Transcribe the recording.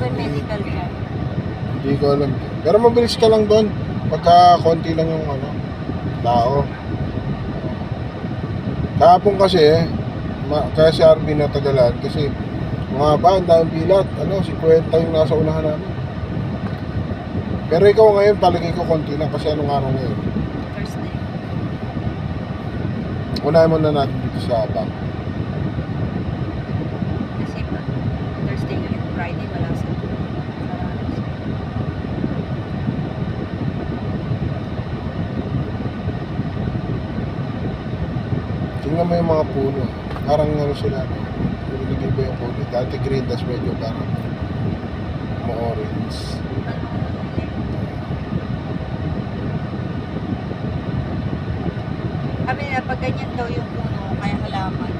ba medical ka? Hindi ko alam. Pero mabilis ka lang doon. Pagka konti lang yung tao. Kahapon kasi, kaya si RB natagalan kasi mga ba, ang daming bilat. 50 yung nasa unahan namin. Pero ikaw ngayon, palagay ko konti lang kasi anong araw ngayon? Thursday. Unahin muna natin dito sa bank. Kasi pa, Thursday ngayon, Friday, wala sa Tingnan mo yung mga puno. Parang sila, nilagay ba yung puno? Dati green, tas medyo parang ma-orange. Sabi nila, pag ganyan daw yung puno, kaya halaman,